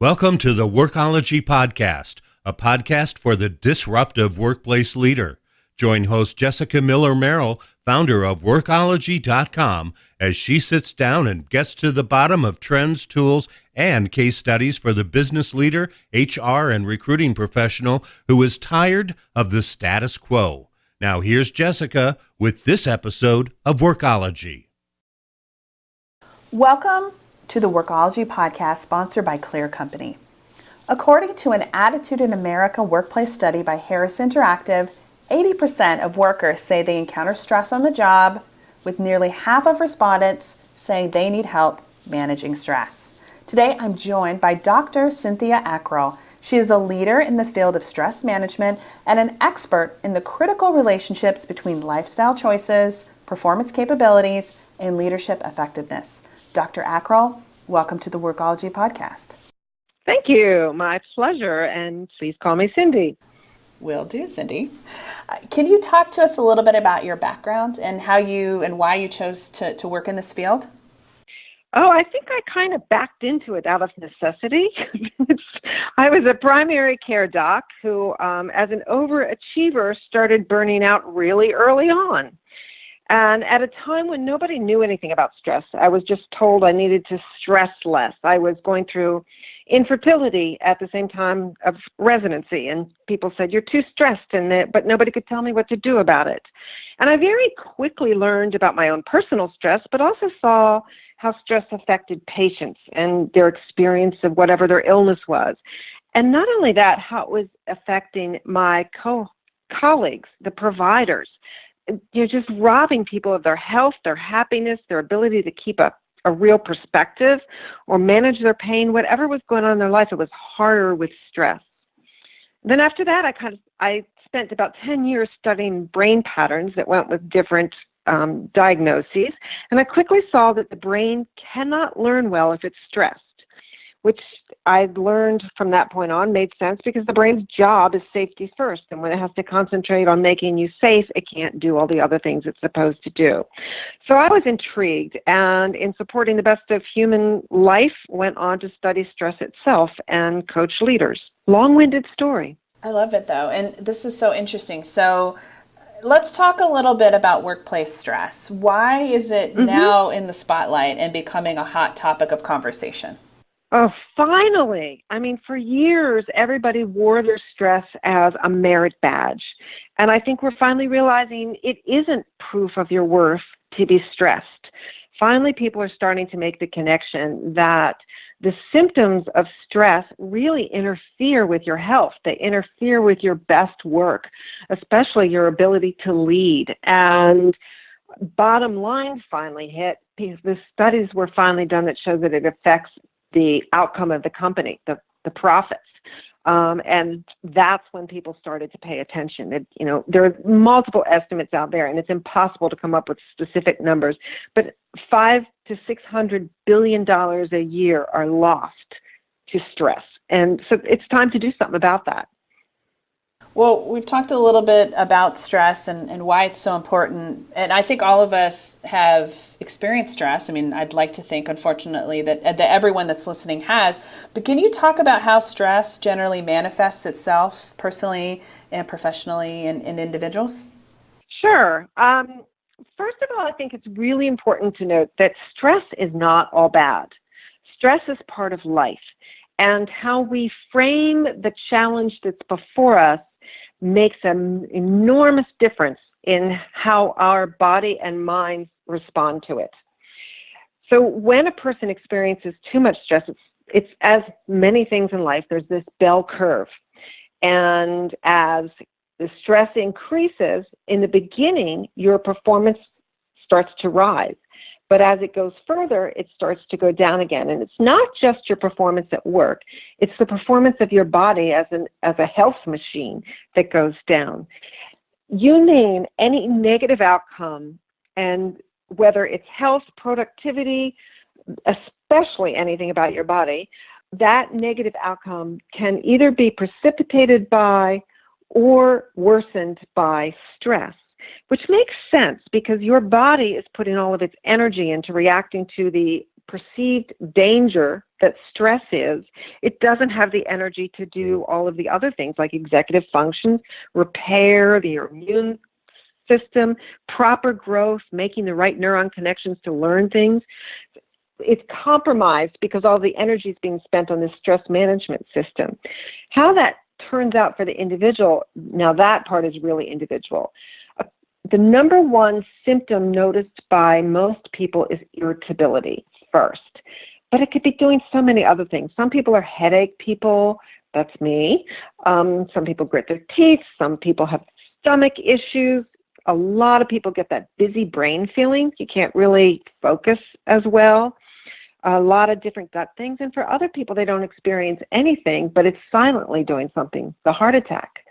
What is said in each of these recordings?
Welcome to the WORKOLOGY podcast, a podcast for the disruptive workplace leader. Join host Jessica Miller-Merrill, founder of WORKOLOGY.com, as she sits down and gets to the bottom of trends, tools, and case studies for the business leader, HR, and recruiting professional who is tired of the status quo. Now here's Jessica with this episode of WORKOLOGY. Welcome to the WORKOLOGY podcast, sponsored by Clear Company. According to an Attitude in America workplace study by Harris Interactive, 80% of workers say they encounter stress on the job, with nearly half of respondents saying they need help managing stress. Today, I'm joined by Dr. Cynthia Ackrell. She is a leader in the field of stress management and an expert in the critical relationships between lifestyle choices, performance capabilities, and leadership effectiveness. Dr. Ackrell, welcome to the WORKOLOGY podcast. Thank you. My pleasure. And please call me Cindy. Will do, Cindy. Can you talk to us a little bit about your background and how you and why you chose to work in this field? Oh, I think I kind of backed into it out of necessity. I was a primary care doc who, as an overachiever, started burning out really early on. And at a time when nobody knew anything about stress, I was just told I needed to stress less. I was going through infertility at the same time of residency, and people said, "You're too stressed," but nobody could tell me what to do about it. And I very quickly learned about my own personal stress, but also saw how stress affected patients and their experience of whatever their illness was. And not only that, how it was affecting my colleagues, the providers. You're just robbing people of their health, their happiness, their ability to keep a real perspective or manage their pain. Whatever was going on in their life, it was harder with stress. Then after that, I spent about 10 years studying brain patterns that went with different diagnoses, and I quickly saw that the brain cannot learn well if it's stressed, which I learned from that point on made sense because the brain's job is safety first. And when it has to concentrate on making you safe, it can't do all the other things it's supposed to do. So I was intrigued, and in supporting the best of human life, went on to study stress itself and coach leaders. Long-winded story. I love it, though. And this is so interesting. So let's talk a little bit about workplace stress. Why is it now in the spotlight and becoming a hot topic of conversation? Oh, finally. I mean, for years, everybody wore their stress as a merit badge. And I think we're finally realizing it isn't proof of your worth to be stressed. Finally, people are starting to make the connection that the symptoms of stress really interfere with your health. They interfere with your best work, especially your ability to lead. And bottom line finally hit because the studies were finally done that show that it affects the outcome of the company, the profits. And that's when people started to pay attention. There are multiple estimates out there, and it's impossible to come up with specific numbers, but $500 to $600 billion a year are lost to stress. And so it's time to do something about that. Well, we've talked a little bit about stress and why it's so important. And I think all of us have experienced stress. I mean, I'd like to think, unfortunately, that everyone that's listening has. But can you talk about how stress generally manifests itself personally and professionally in individuals? Sure. First of all, I think it's really important to note that stress is not all bad. Stress is part of life. And how we frame the challenge that's before us makes an enormous difference in how our body and mind respond to it. So when a person experiences too much stress, it's as many things in life, there's this bell curve. And as the stress increases, in the beginning, your performance starts to rise. But as it goes further, it starts to go down again. And it's not just your performance at work. It's the performance of your body as a health machine that goes down. You name any negative outcome, and whether it's health, productivity, especially anything about your body, that negative outcome can either be precipitated by or worsened by stress. which makes sense because your body is putting all of its energy into reacting to the perceived danger that stress is, it doesn't have the energy to do all of the other things like executive functions, repair the immune system, proper growth, making the right neuron connections to learn things. It's compromised because all the energy is being spent on this stress management system. How that turns out for the individual, now that part is really individual. The number one symptom noticed by most people is irritability first, but it could be doing so many other things. Some people are headache people, that's me. Some people grit their teeth, some people have stomach issues. A lot of people get that busy brain feeling. You can't really focus as well. A lot of different gut things. And for other people, they don't experience anything, but it's silently doing something, the heart attack.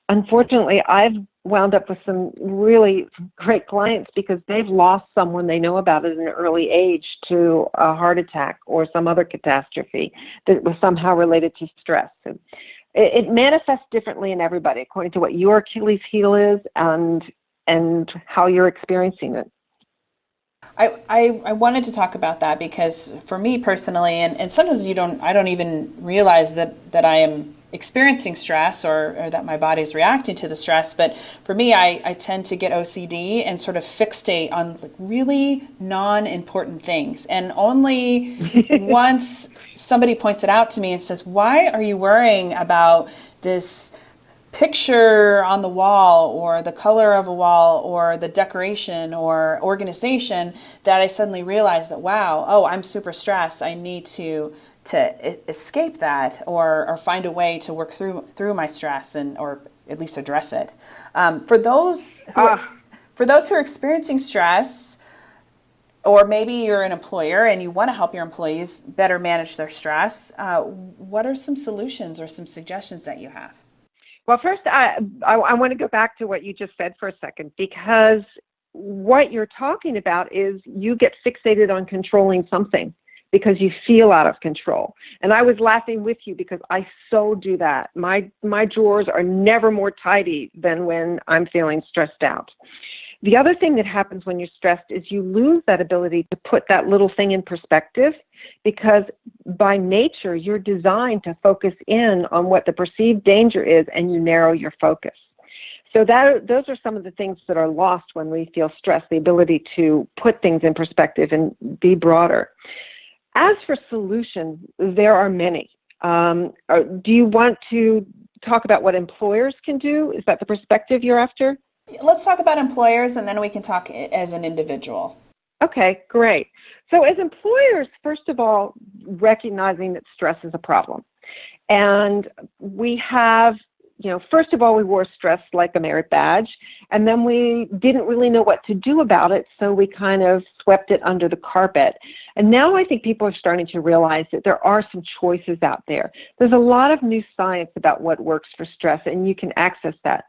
Unfortunately, I've wound up with some really great clients because they've lost someone they know about at an early age to a heart attack or some other catastrophe that was somehow related to stress. And it manifests differently in everybody according to what your Achilles heel is and how you're experiencing it. I wanted to talk about that because for me personally, and sometimes I don't even realize that I am experiencing stress or that my body is reacting to the stress. But for me, I tend to get OCD and sort of fixate on really non-important things. And only once somebody points it out to me and says, why are you worrying about this picture on the wall or the color of a wall or the decoration or organization, that I suddenly realized that, wow, I'm super stressed. I need to escape that or find a way to work through my stress or at least address it. For those who are experiencing stress, or maybe you're an employer and you want to help your employees better manage their stress, what are some solutions or some suggestions that you have? Well, first, I want to go back to what you just said for a second, because what you're talking about is you get fixated on controlling something because you feel out of control. And I was laughing with you because I so do that. My drawers are never more tidy than when I'm feeling stressed out. The other thing that happens when you're stressed is you lose that ability to put that little thing in perspective, because by nature, you're designed to focus in on what the perceived danger is, and you narrow your focus. So those are some of the things that are lost when we feel stressed, the ability to put things in perspective and be broader. As for solutions, there are many. Do you want to talk about what employers can do? Is that the perspective you're after? Let's talk about employers, and then we can talk as an individual. Okay, great. So as employers, first of all, recognizing that stress is a problem. And we have, first of all, we wore stress like a merit badge, and then we didn't really know what to do about it, so we kind of swept it under the carpet. And now I think people are starting to realize that there are some choices out there. There's a lot of new science about what works for stress, and you can access that.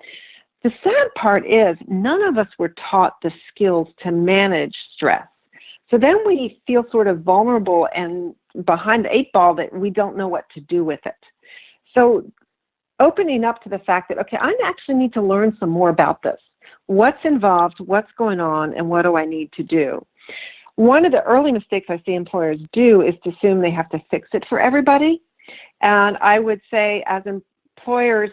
The sad part is none of us were taught the skills to manage stress. So then we feel sort of vulnerable and behind the eight ball that we don't know what to do with it. So opening up to the fact that, okay, I actually need to learn some more about this. What's involved, what's going on, and what do I need to do? One of the early mistakes I see employers do is to assume they have to fix it for everybody. And I would say as employers,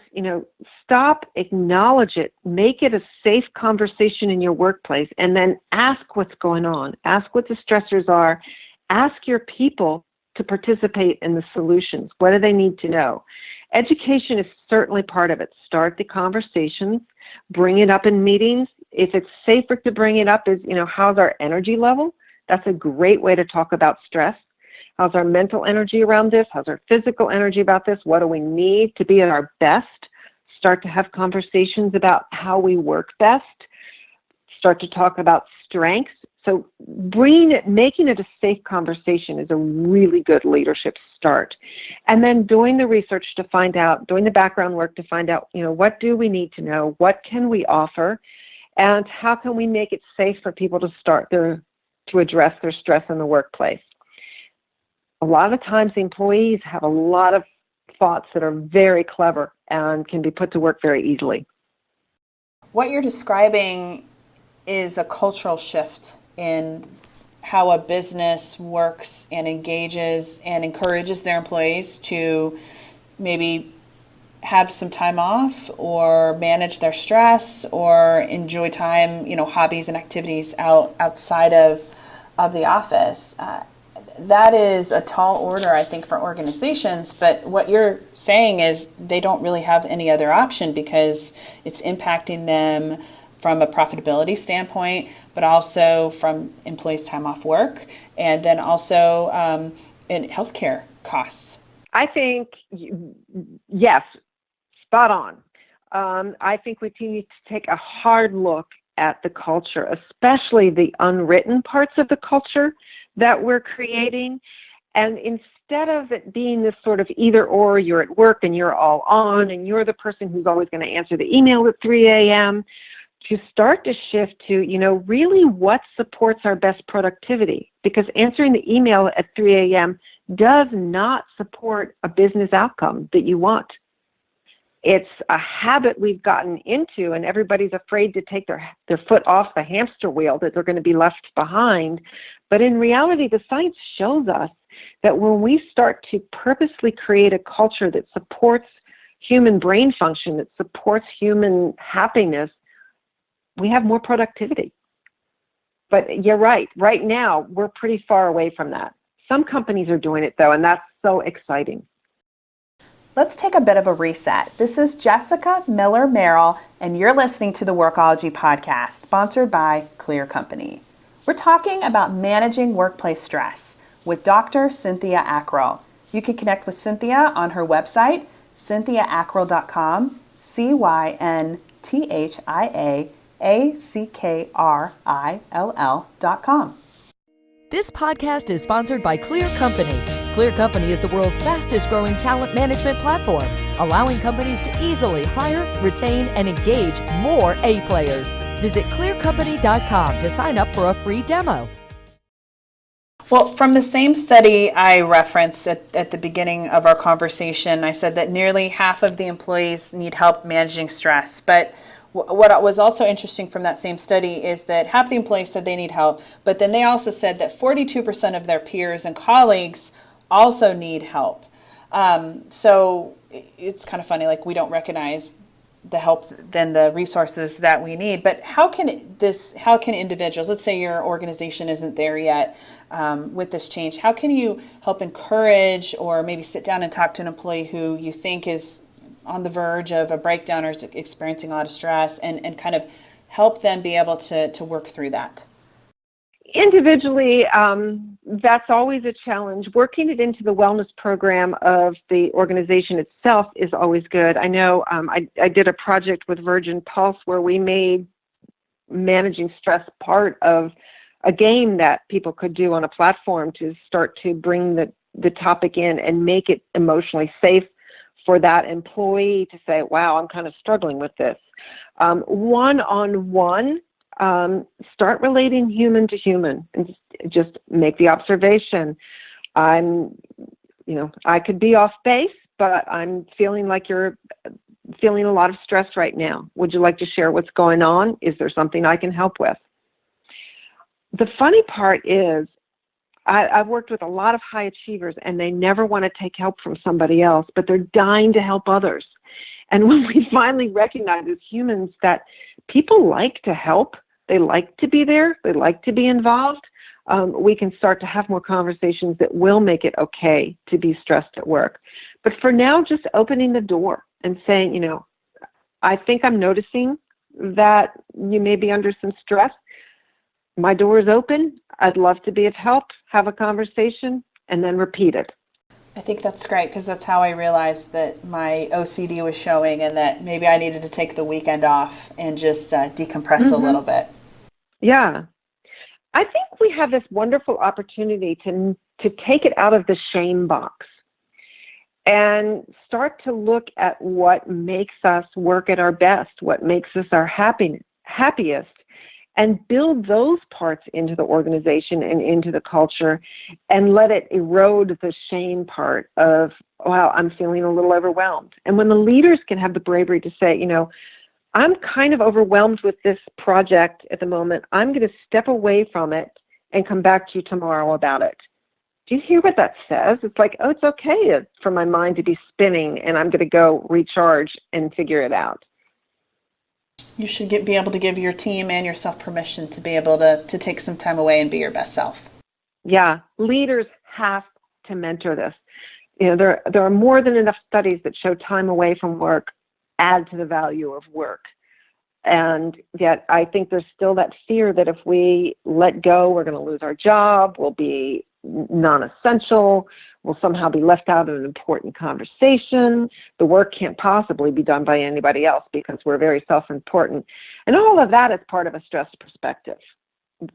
stop, acknowledge it, make it a safe conversation in your workplace, and then ask what's going on. Ask what the stressors are. Ask your people to participate in the solutions. What do they need to know? Education is certainly part of it. Start the conversations, bring it up in meetings. If it's safer to bring it up is, how's our energy level? That's a great way to talk about stress. How's our mental energy around this? How's our physical energy about this? What do we need to be at our best? Start to have conversations about how we work best. Start to talk about strengths. So making it a safe conversation is a really good leadership start. And then doing the research to find out, doing the background work to find out, what do we need to know? What can we offer? And how can we make it safe for people to address their stress in the workplace? A lot of times the employees have a lot of thoughts that are very clever and can be put to work very easily. What you're describing is a cultural shift in how a business works and engages and encourages their employees to maybe have some time off or manage their stress or enjoy time, hobbies and activities outside of the office. That is a tall order, I think, for organizations. But what you're saying is they don't really have any other option because it's impacting them from a profitability standpoint, but also from employees' time off work, and then also in healthcare costs. I think, yes, spot on. I think we need to take a hard look at the culture, especially the unwritten parts of the culture that we're creating. And instead of it being this sort of either or, you're at work and you're all on and you're the person who's always going to answer the email at 3 a.m., to start to shift to, really what supports our best productivity. Because answering the email at 3 a.m. does not support a business outcome that you want. It's a habit we've gotten into, and everybody's afraid to take their foot off the hamster wheel, that they're going to be left behind. But in reality, the science shows us that when we start to purposely create a culture that supports human brain function, that supports human happiness, we have more productivity. But you're right. Right now, we're pretty far away from that. Some companies are doing it, though, and that's so exciting. Let's take a bit of a reset. This is Jessica Miller Merrill, and you're listening to the Workology podcast, sponsored by Clear Company. We're talking about managing workplace stress with Dr. Cynthia Ackrell. You can connect with Cynthia on her website, cynthiaackrell.com, CYNTHIAACKRILL.com. This podcast is sponsored by Clear Company. Clear Company is the world's fastest growing talent management platform, allowing companies to easily hire, retain, and engage more A players. Visit clearcompany.com to sign up for a free demo. Well, from the same study I referenced at the beginning of our conversation, I said that nearly half of the employees need help managing stress. But what was also interesting from that same study is that half the employees said they need help, but then they also said that 42% of their peers and colleagues also need help. So it's kind of funny, like we don't recognize the help than the resources that we need. But how can individuals, let's say your organization isn't there yet with this change, how can you help encourage or maybe sit down and talk to an employee who you think is on the verge of a breakdown or is experiencing a lot of stress and kind of help them be able to work through that? Individually, that's always a challenge. Working it into the wellness program of the organization itself is always good. I know I did a project with Virgin Pulse where we made managing stress part of a game that people could do on a platform to start to bring the topic in and make it emotionally safe for that employee to say, wow, I'm kind of struggling with this. One-on-one, start relating human to human and just make the observation. I could be off base, but I'm feeling like you're feeling a lot of stress right now. Would you like to share what's going on? Is there something I can help with? The funny part is I've worked with a lot of high achievers and they never want to take help from somebody else, but they're dying to help others. And when we finally recognize as humans that people like to help, they like to be there, they like to be involved, we can start to have more conversations that will make it okay to be stressed at work. But for now, just opening the door and saying, I think I'm noticing that you may be under some stress. My door is open. I'd love to be of help, have a conversation, and then repeat it. I think that's great because that's how I realized that my OCD was showing and that maybe I needed to take the weekend off and just decompress a little bit. Yeah. I think we have this wonderful opportunity to take it out of the shame box and start to look at what makes us work at our best, what makes us our happiest, and build those parts into the organization and into the culture and let it erode the shame part of, wow, I'm feeling a little overwhelmed. And when the leaders can have the bravery to say, I'm kind of overwhelmed with this project at the moment, I'm going to step away from it and come back to you tomorrow about it. Do you hear what that says? It's like, oh, it's okay for my mind to be spinning, and I'm going to go recharge and figure it out. You should be able to give your team and yourself permission to be able to take some time away and be your best self. Yeah, leaders have to mentor this. There are more than enough studies that show time away from work add to the value of work. And yet I think there's still that fear that if we let go, we're going to lose our job, we'll be non-essential, we'll somehow be left out of an important conversation. The work can't possibly be done by anybody else because we're very self-important. And all of that is part of a stress perspective,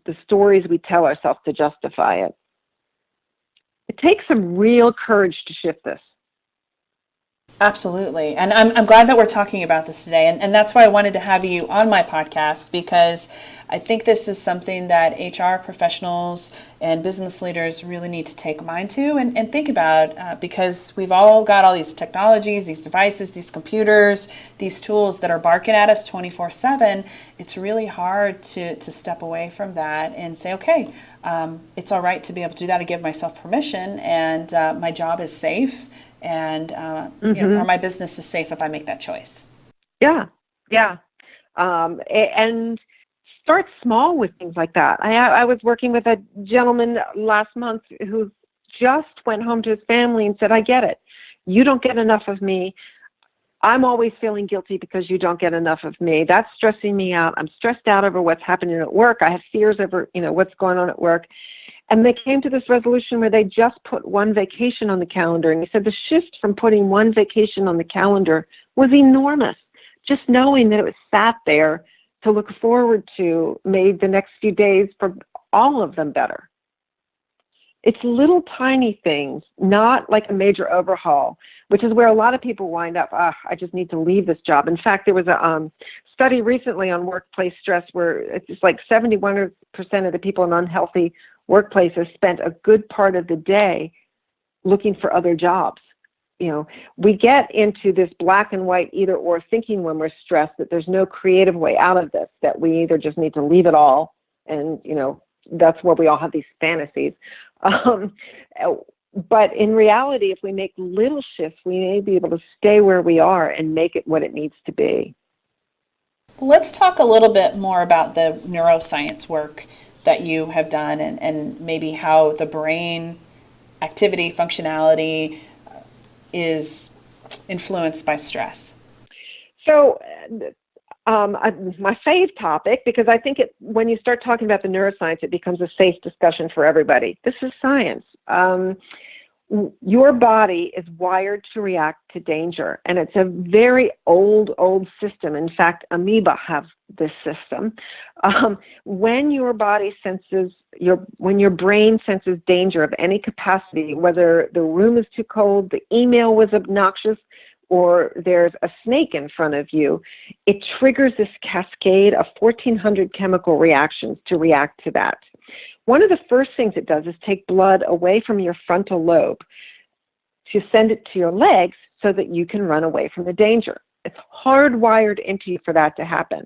the stories we tell ourselves to justify it. It takes some real courage to shift this. Absolutely. And I'm glad that we're talking about this today. And that's why I wanted to have you on my podcast, because I think this is something that HR professionals and business leaders really need to take mind to and think about, because we've all got all these technologies, these devices, these computers, these tools that are barking at us 24/7. It's really hard to step away from that and say, okay, it's all right to be able to do that. I give myself permission, and my job is safe. And or my business is safe if I make that choice. Yeah. And start small with things like that. I was working with a gentleman last month who just went home to his family and said, I get it. You don't get enough of me. I'm always feeling guilty because you don't get enough of me. That's stressing me out. I'm stressed out over what's happening at work. I have fears over, what's going on at work. And they came to this resolution where they just put one vacation on the calendar. And he said the shift from putting one vacation on the calendar was enormous. Just knowing that it was sat there to look forward to made the next few days for all of them better. It's little tiny things, not like a major overhaul, which is where a lot of people wind up, I just need to leave this job. In fact, there was a study recently on workplace stress where it's like 71% of the people in unhealthy workplaces spent a good part of the day looking for other jobs. We get into this black and white either or thinking when we're stressed that there's no creative way out of this, that we either just need to leave it all, and that's where we all have these fantasies. But in reality, if we make little shifts, we may be able to stay where we are and make it what it needs to be. Let's talk a little bit more about the neuroscience work that you have done, and maybe how the brain activity, functionality is influenced by stress. So my fave topic, because I think when you start talking about the neuroscience, it becomes a safe discussion for everybody. This is science. Your body is wired to react to danger, and it's a very old system. In fact, amoeba have this system. When your body when your brain senses danger of any capacity, whether the room is too cold, the email was obnoxious, or there's a snake in front of you, it triggers this cascade of 1,400 chemical reactions to react to that. One of the first things it does is take blood away from your frontal lobe to send it to your legs so that you can run away from the danger. It's hardwired into you for that to happen.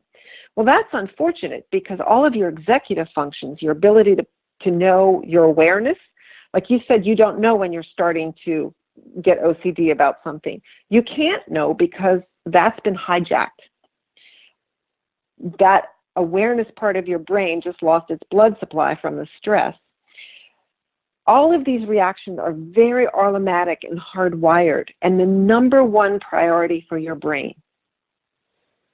Well, that's unfortunate because all of your executive functions, your ability to know your awareness, like you said, you don't know when you're starting to get OCD about something. You can't know because that's been hijacked. That awareness part of your brain just lost its blood supply from the stress. All of these reactions are very automatic and hardwired, and the number one priority for your brain.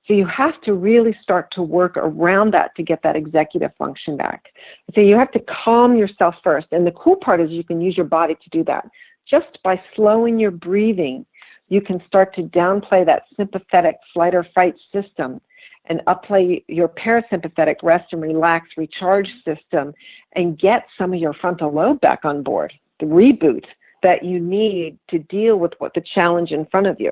So you have to really start to work around that to get that executive function back. So you have to calm yourself first. And the cool part is you can use your body to do that. Just by slowing your breathing, you can start to downplay that sympathetic flight or fight system and upplay your parasympathetic rest and relax recharge system and get some of your frontal lobe back on board, the reboot that you need to deal with what the challenge in front of you.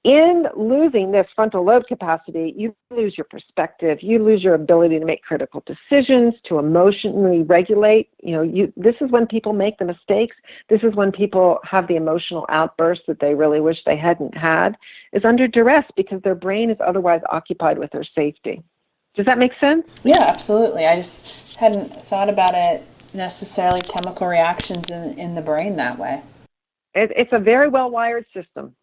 In losing this frontal lobe capacity, you lose your perspective, you lose your ability to make critical decisions, to emotionally regulate. This is when people make the mistakes. This is when people have the emotional outbursts that they really wish they hadn't had, is under duress because their brain is otherwise occupied with their safety. Does that make sense? Yeah, absolutely. I just hadn't thought about it necessarily chemical reactions in the brain that way. It's a very well-wired system.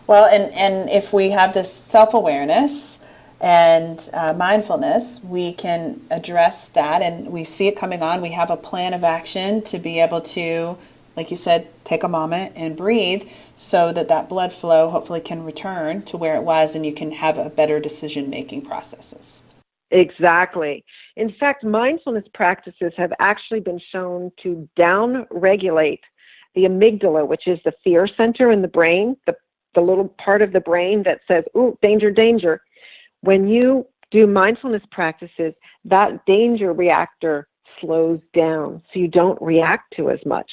Well, and if we have this self-awareness and mindfulness, we can address that, and we see it coming on. We have a plan of action to be able to, like you said, take a moment and breathe so that that blood flow hopefully can return to where it was, and you can have a better decision-making processes. Exactly. In fact, mindfulness practices have actually been shown to down-regulate the amygdala, which is the fear center in the brain, the little part of the brain that says, "Ooh, danger, danger." When you do mindfulness practices, that danger reactor slows down, so you don't react to as much.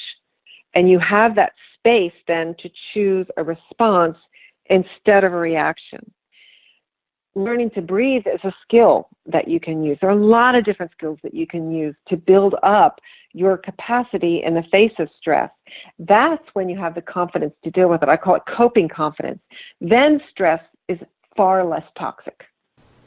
And you have that space then to choose a response instead of a reaction. Learning to breathe is a skill that you can use. There are a lot of different skills that you can use to build up your capacity in the face of stress. That's when you have the confidence to deal with it. I call it coping confidence. Then stress is far less toxic.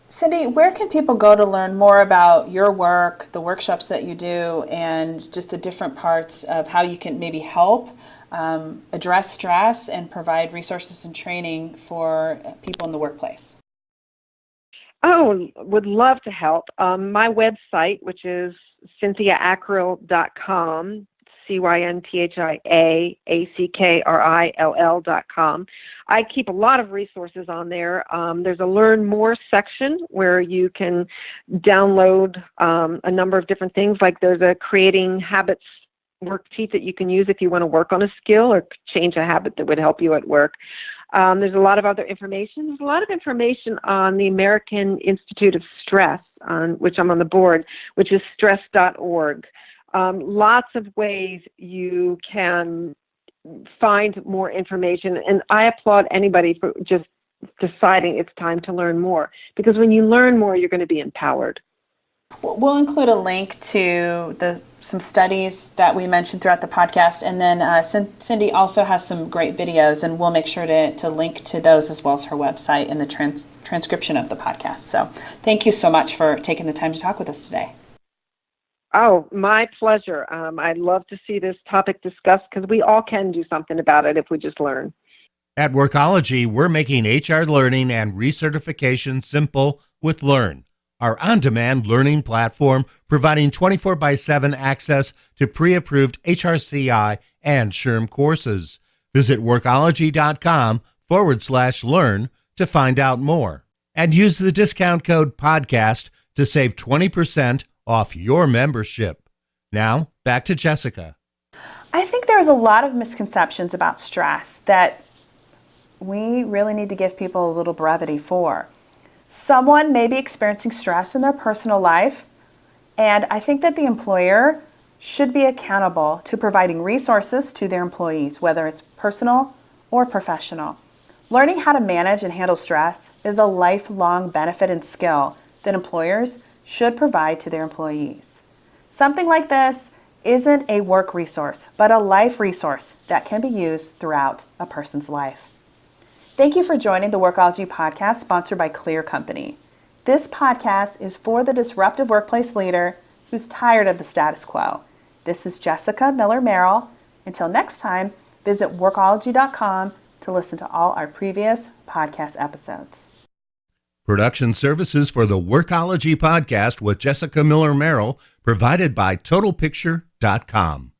Cindy, where can people go to learn more about your work, the workshops that you do, and just the different parts of how you can maybe help address stress and provide resources and training for people in the workplace? Oh, would love to help. My website, which is cynthiaackrill.com, CYNTHIAACKRILL.com. I keep a lot of resources on there. There's a Learn More section where you can download a number of different things, like there's a Creating Habits worksheet that you can use if you want to work on a skill or change a habit that would help you at work. There's a lot of other information. There's a lot of information on the American Institute of Stress, on which I'm on the board, which is stress.org. Lots of ways you can find more information, and I applaud anybody for just deciding it's time to learn more, because when you learn more, you're going to be empowered. We'll include a link to some studies that we mentioned throughout the podcast, and then Cindy also has some great videos, and we'll make sure to link to those as well as her website in the transcription of the podcast. So thank you so much for taking the time to talk with us today. Oh, my pleasure. I'd love to see this topic discussed, because we all can do something about it if we just learn. At Workology, we're making HR learning and recertification simple with Learn, our on-demand learning platform providing 24/7 access to pre-approved HRCI and SHRM courses. Visit workology.com/learn to find out more. And use the discount code PODCAST to save 20% off your membership. Now, back to Jessica. I think there's a lot of misconceptions about stress that we really need to give people a little brevity for. Someone may be experiencing stress in their personal life, and I think that the employer should be accountable to providing resources to their employees, whether it's personal or professional. Learning how to manage and handle stress is a lifelong benefit and skill that employers should provide to their employees. Something like this isn't a work resource, but a life resource that can be used throughout a person's life. Thank you for joining the Workology podcast, sponsored by Clear Company. This podcast is for the disruptive workplace leader who's tired of the status quo. This is Jessica Miller-Merrill. Until next time, visit workology.com to listen to all our previous podcast episodes. Production services for the Workology podcast with Jessica Miller-Merrill provided by TotalPicture.com.